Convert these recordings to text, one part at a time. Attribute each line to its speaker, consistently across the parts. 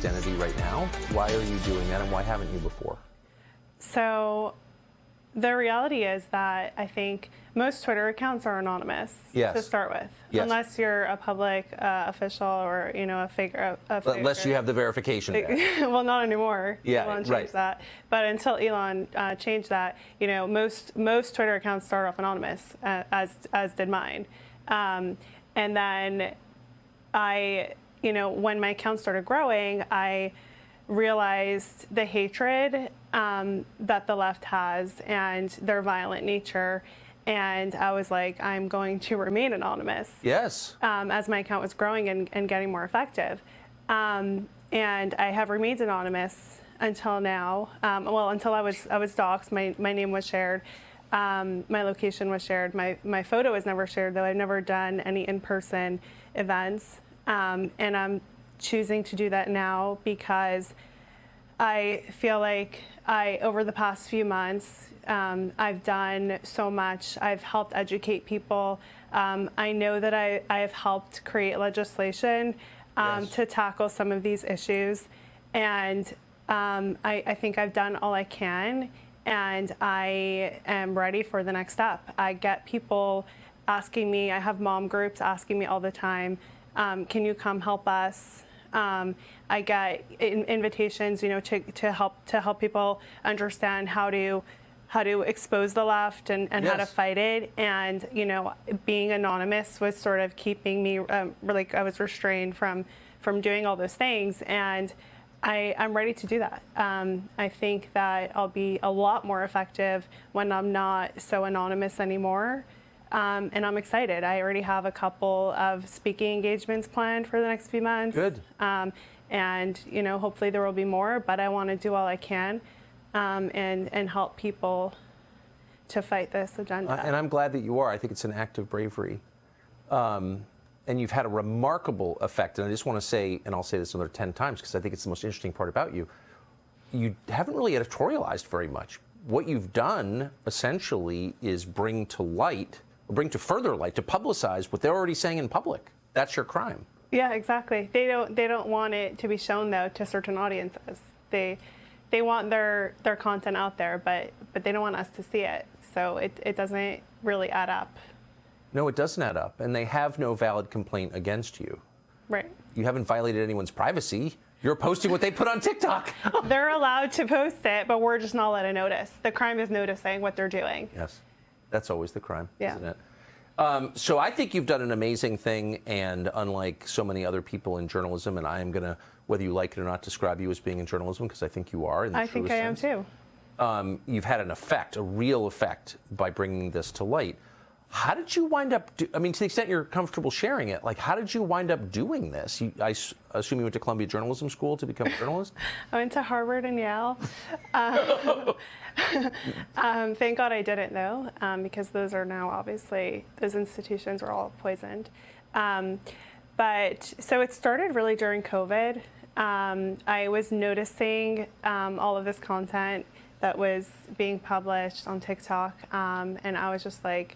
Speaker 1: identity right now. Why are you doing that, and why haven't you before?
Speaker 2: So the reality is that I think most Twitter accounts are anonymous to start with, unless you're a public official or a figure.
Speaker 1: Unless you have the verification there.
Speaker 2: Well, not anymore.
Speaker 1: Yeah,
Speaker 2: Elon changed that. But until Elon changed that, most Twitter accounts start off anonymous, as did mine. And then when my account started growing, I realized the hatred that the left has and their violent nature. And I was like, I'm going to remain anonymous.
Speaker 1: Yes.
Speaker 2: As my account was growing and getting more effective. And I have remained anonymous until now. Until I was doxxed. My name was shared. My location was shared. My photo was never shared, though I've never done any in-person events. And I'm choosing to do that now because I feel like over the past few months, I've done so much. I've helped educate people. I know that I have helped create legislation to tackle some of these issues. And I think I've done all I can, and I am ready for the next step. I get people asking me, I have mom groups asking me all the time, can you come help us? I get invitations, to help people understand how to expose the left and how to fight it. And being anonymous was sort of keeping me like I was restrained from doing all those things. And I'm ready to do that. I think that I'll be a lot more effective when I'm not so anonymous anymore. And I'm excited. I already have a couple of speaking engagements planned for the next few months.
Speaker 1: Good.
Speaker 2: And hopefully there will be more, but I want to do all I can and help people to fight this agenda.
Speaker 1: And I'm glad that you are. I think it's an act of bravery. And you've had a remarkable effect. And I just want to say, and I'll say this another 10 times because I think it's the most interesting part about you, you haven't really editorialized very much. What you've done essentially is bring to further light, to publicize what they're already saying in public. That's your crime.
Speaker 2: Yeah, exactly. They don't want it to be shown, though, to certain audiences. They want their content out there, but they don't want us to see it. So it doesn't really add up.
Speaker 1: No, it doesn't add up. And they have no valid complaint against you.
Speaker 2: Right.
Speaker 1: You haven't violated anyone's privacy. You're posting what they put on TikTok.
Speaker 2: They're allowed to post it, but we're just not letting notice. The crime is noticing what they're doing.
Speaker 1: Yes. That's always the crime,
Speaker 2: yeah.
Speaker 1: Isn't it? So I think you've done an amazing thing, and unlike so many other people in journalism, and I am going to, whether you like it or not, describe you as being in journalism, because I think you are.
Speaker 2: I think I am too.
Speaker 1: You've had an effect, a real effect, by bringing this to light. How did you wind up, to the extent you're comfortable sharing it, like, how did you wind up doing this? I assume you went to Columbia Journalism School to become a journalist?
Speaker 2: I went to Harvard and Yale. Thank God I didn't, though, because those are now, obviously, those institutions are all poisoned. But so it started really during COVID. I was noticing all of this content that was being published on TikTok, and I was just like,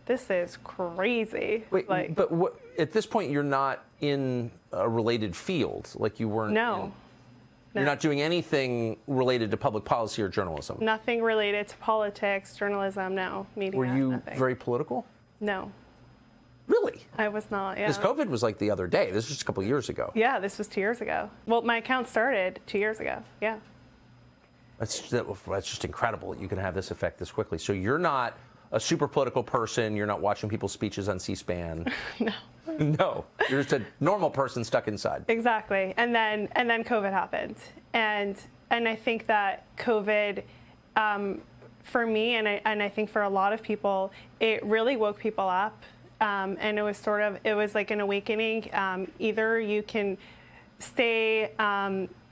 Speaker 2: this is crazy.
Speaker 1: Wait, but at this point, you're not in a related field, like you weren't.
Speaker 2: No.
Speaker 1: You're not doing anything related to public policy or journalism.
Speaker 2: Nothing related to politics, journalism, no. Media.
Speaker 1: Were you
Speaker 2: nothing.
Speaker 1: very political?
Speaker 2: No.
Speaker 1: Really?
Speaker 2: I was not. Yeah.
Speaker 1: Because COVID was like the other day. This was just a couple of years ago.
Speaker 2: Yeah, this was 2 years ago. Well, my account started 2 years ago. Yeah.
Speaker 1: That's just incredible that you can have this effect this quickly. So you're not a super political person. You're not watching people's speeches on C-SPAN.
Speaker 2: No.
Speaker 1: No. You're just a normal person stuck inside.
Speaker 2: Exactly. And then COVID happened. And I think that COVID, for me, and I think for a lot of people, it really woke people up. And it was like an awakening. Either you can stay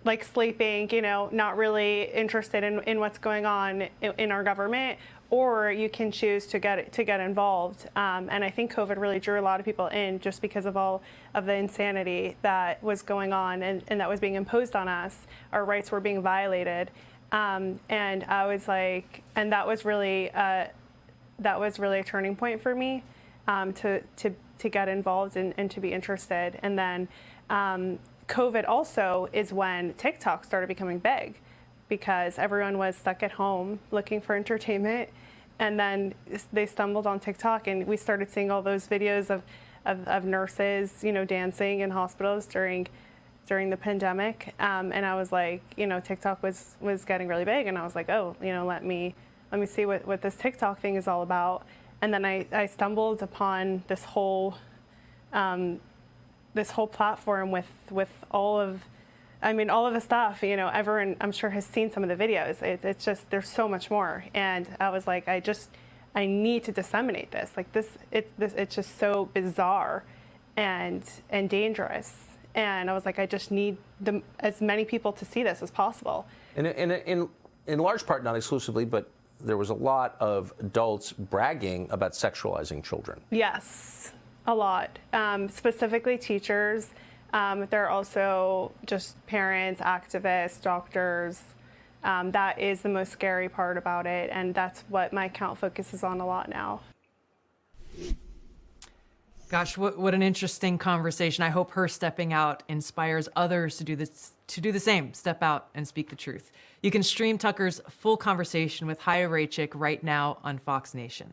Speaker 2: like sleeping, not really interested in what's going on in our government, or you can choose to get involved. And I think COVID really drew a lot of people in just because of all of the insanity that was going on and that was being imposed on us. Our rights were being violated. And I was like, and that was really a turning point for me, to get involved and to be interested. And then COVID also is when TikTok started becoming big, because everyone was stuck at home looking for entertainment. And then they stumbled on TikTok, and we started seeing all those videos of nurses, dancing in hospitals during the pandemic. And I was like, TikTok was getting really big, and I was like, oh, let me see what this TikTok thing is all about. And then I stumbled upon this whole platform with all of the stuff. Everyone, I'm sure, has seen some of the videos. It's just, there's so much more. And I was like, I need to disseminate this. Like it's just so bizarre and dangerous. And I was like, I just need as many people to see this as possible.
Speaker 1: And in large part, not exclusively, but there was a lot of adults bragging about sexualizing children.
Speaker 2: Yes, a lot. Specifically teachers. There are also just parents, activists, doctors. That is the most scary part about it, and that's what my account focuses on a lot now.
Speaker 3: Gosh, what an interesting conversation. I hope her stepping out inspires others to do the same, step out and speak the truth. You can stream Tucker's full conversation with Raichik right now on Fox Nation.